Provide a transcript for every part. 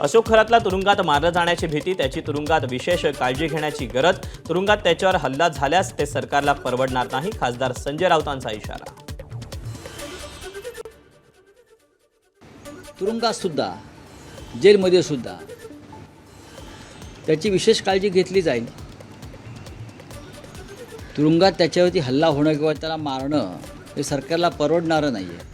अशोक खरातला तुरुंगात मारलं जाण्याची भीती, त्याची तुरुंगात विशेष काळजी घेण्याची गरज, तुरुंगात त्याच्यावर हल्ला झाल्यास ते सरकारला परवडणार नाही, खासदार संजय राऊतांचा इशारा. तुरुंगात सुद्धा, जेलमध्ये सुद्धा त्याची विशेष काळजी घेतली जाईल. तुरुंगात त्याच्यावरती हल्ला होणं किंवा त्याला मारणं हे सरकारला परवडणारं नाही आहे.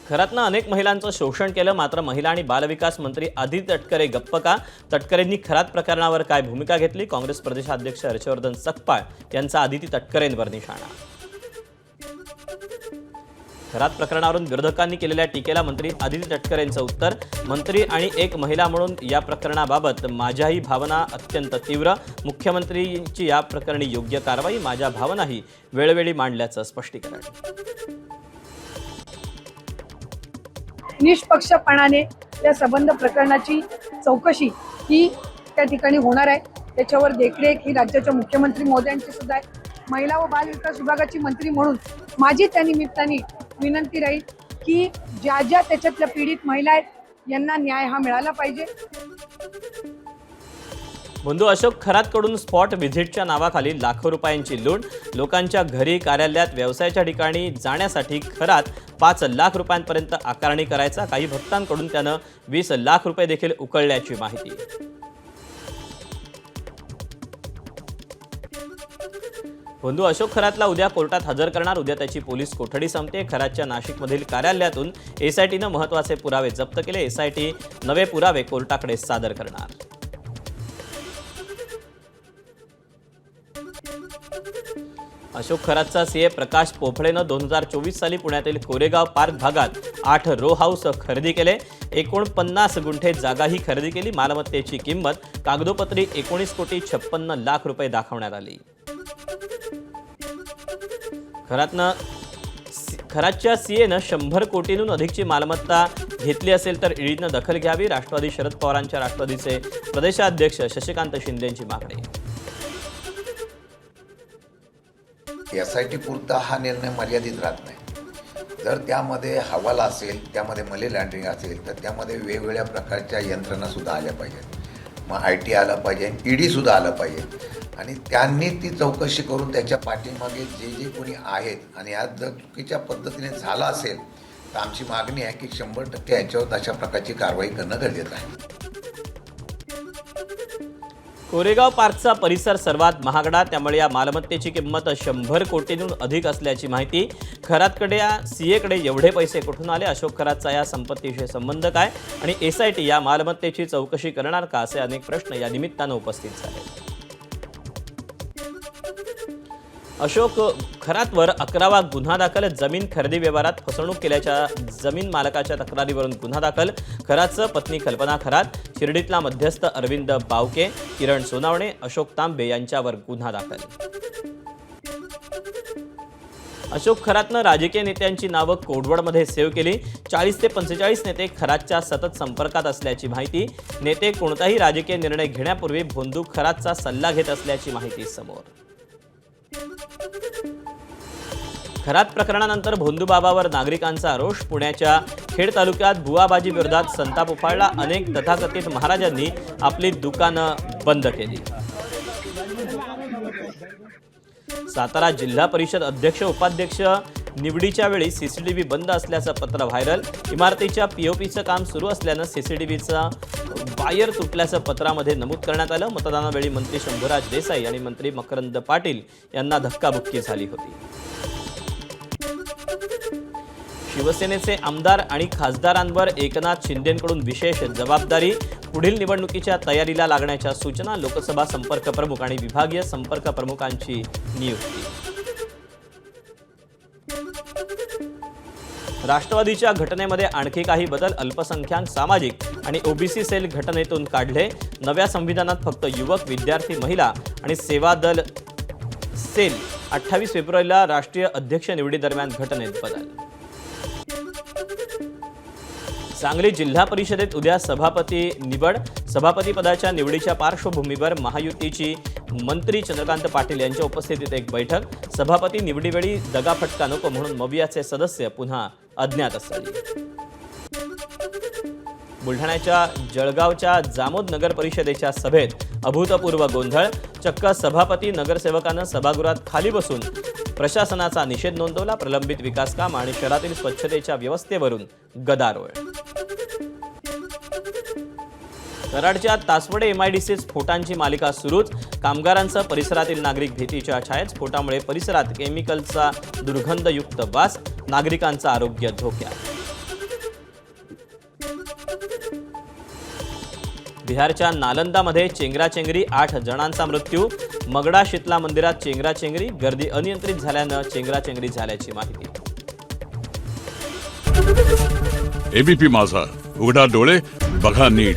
खरातनं अनेक महिलांचं शोषण केलं, मात्र महिला आणि बालविकास मंत्री आदिती तटकरे गप्प का? तटकरेंनी खरात प्रकरणावर काय भूमिका घेतली? काँग्रेस प्रदेशाध्यक्ष हर्षवर्धन सकपाळ यांचा आदिती तटकरेंवर निशाणा. खरात प्रकरणावरून विरोधकांनी केलेल्या टीकेला मंत्री आदिती तटकरेंचं उत्तर. मंत्री आणि एक महिला म्हणून या प्रकरणाबाबत माझ्याही भावना अत्यंत तीव्र. मुख्यमंत्रींची या प्रकरणी योग्य कारवाई, माझ्या भावनाही वेळोवेळी मांडल्याचं स्पष्टीकरण. निष्पक्षपणाने या संबंध प्रकरणाची चौकशी ही त्या ठिकाणी होणार आहे. त्याच्यावर देखरेख ही राज्याच्या मुख्यमंत्री महोदयांची सुद्धा आहे. महिला व बाल विकास विभागाची मंत्री म्हणून माझी त्या निमित्ताने विनंती राहील की ज्या ज्या त्याच्यातल्या पीडित महिला आहेत यांना न्याय हा मिळाला पाहिजे. बंधू अशोक खरातकडून स्पॉट व्हिजिटच्या नावाखाली लाखो रुपयांची लूट. लोकांच्या घरी, कार्यालयात, व्यवसायाच्या ठिकाणी जाण्यासाठी खरात 5 लाख रुपयांपर्यंत आकारणी करायचा. काही भक्तांकडून त्यानं 20 लाख रुपये देखील उकळल्याची माहिती. बंधू अशोक खरातला उद्या कोर्टात हजर करणार. उद्या त्याची पोलीस कोठडी संपते. खरातच्या नाशिकमधील कार्यालयातून एसआयटीनं महत्त्वाचे पुरावे जप्त केले. एसआयटी नवे पुरावे कोर्टाकडे सादर करणार. अशोक खरातचा सीए प्रकाश पोफळेनं 2024 साली पुण्यातील कोरेगाव पार्क भागात 8 रो हाऊस खरेदी केले. 49 गुंठे जागाही खरेदी केली. मालमत्तेची किंमत कागदोपत्री 19,56,00,000 रुपये दाखवण्यात आली. खरातच्या सीएनं 100 कोटींहून अधिकची मालमत्ता घेतली असेल तर ईडीनं दखल घ्यावी. राष्ट्रवादी शरद पवारांच्या राष्ट्रवादीचे प्रदेशाध्यक्ष शशिकांत शिंदेंची मागणी. एसआयटी पुरता हा निर्णय मर्यादित राहत नाही. जर त्यामध्ये हवाला असेल, त्यामध्ये मनी लॉन्ड्रिंग असेल, तर त्यामध्ये वेगवेगळ्या प्रकारच्या यंत्रणासुद्धा आल्या पाहिजेत. मग IT आलं पाहिजे, EDसुद्धा आलं पाहिजे आणि त्यांनी ती चौकशी करून त्याच्या पाठीमागे जे जे कोणी आहेत आणि आज जर चुकीच्या पद्धतीने झाला असेल तर आमची मागणी आहे की 100% याच्यावर अशा प्रकारची कारवाई करणं गरजेचं आहे. कोरेगाव पार्कचा परिसर सर्वात महागडा, त्यामुळे या मालमत्तेची किंमत 100 कोटींहून अधिक असल्याची माहिती. खरातकडे या सीएकडे एवढे पैसे कुठून आले? अशोक खरातचा या संपत्तीशी संबंध काय? आणि एसआयटी या मालमत्तेची चौकशी करणार का? असे अनेक प्रश्न या निमित्तानं उपस्थित झाले. अशोक खरातवर 11वा गुन्हा दाखल. जमीन खरेदी व्यवहारात फसवणूक केल्याच्या जमीन मालकाच्या तक्रारीवरून गुन्हा दाखल. खरातचं पत्नी कल्पना खरात, शिर्डीतला मध्यस्थ अरविंद बावके, किरण सोनावणे, अशोक तांबे यांच्यावर गुन्हा दाखल. अशोक खरातनं राजकीय नेत्यांची नावं कोडवर्डमध्ये सेव्ह केली. 40 ते 45 नेते खरातच्या सतत संपर्कात असल्याची माहिती. नेते कोणताही राजकीय निर्णय घेण्यापूर्वी भोंदू खरातचा सल्ला घेत असल्याची माहिती समोर. खरात प्रकरणानंतर भोंदूबाबावर नागरिकांचा रोष. पुण्याच्या खेड तालुक्यात बुवाबाजी विरोधात संताप उफाळला. अनेक तथाकथित महाराजांनी आपली दुकानं बंद केली. सातारा जिल्हा परिषद अध्यक्ष उपाध्यक्ष निवडीच्या वेळी सीसीटीव्ही बंद असल्याचं पत्र व्हायरल. इमारतीच्या पीओपीचं काम सुरू असल्यानं सीसीटीव्हीचा वायर तुटल्याचं पत्रामध्ये नमूद करण्यात आलं. मतदानावेळी मंत्री शंभूराज देसाई आणि मंत्री मकरंद पाटील यांना धक्काबुक्की झाली होती. शिवसेनेचे आमदार आणि खासदारांवर एकनाथ शिंदेंकडून विशेष जबाबदारी. पुढील निवडणुकीच्या तयारीला लागण्याच्या सूचना. लोकसभा संपर्क प्रमुख आणि विभागीय संपर्क प्रमुखांची नियुक्ती. राष्ट्रवादीच्या घटनेमध्ये आणखी काही बदल. अल्पसंख्याक, सामाजिक आणि ओबीसी सेल घटनेतून काढले. नव्या संविधानात फक्त युवक, विद्यार्थी, महिला आणि सेवा दल सेल. 28 फेब्रुवारीला राष्ट्रीय अध्यक्ष निवडीदरम्यान घटनेत बदल. सांगली जिल्हा परिषदेत उद्या सभापती निवड. सभापती पदाच्या निवडीच्या पार्श्वभूमीवर महायुतीची मंत्री चंद्रकांत पाटील यांच्या उपस्थितीत एक बैठक. सभापती निवडीवेळी दगाफटका नको म्हणून मवियाचे सदस्य पुन्हा अज्ञात असतील. बुलढाण्याच्या जळगावच्या जामोद नगर परिषदेच्या सभेत अभूतपूर्व गोंधळ. चक्क सभापती नगरसेवकानं सभागृहात खाली बसून प्रशासनाचा निषेध नोंदवला. प्रलंबित विकास काम आणि शहरातील स्वच्छतेच्या व्यवस्थेवरून गदारोळ. कराडच्या तासवडे एमआयडीसी स्फोटांची मालिका सुरूच. कामगारांसह परिसरातील नागरिक भीतीच्या छायेत. स्फोटामुळे परिसरात केमिकलचा दुर्गंधयुक्त वास. नागरिकांचं आरोग्य धोक्यात. बिहारच्या नालंदामध्ये चेंगराचेंगरी. 8 जणांचा मृत्यू. मगडा शीतला मंदिरात चेंगराचेंगरी. गर्दी अनियंत्रित झाल्यानं चेंगराचेंगरी झाल्याची माहिती. एबीपी माझा, उघडा डोळे बघा नीट.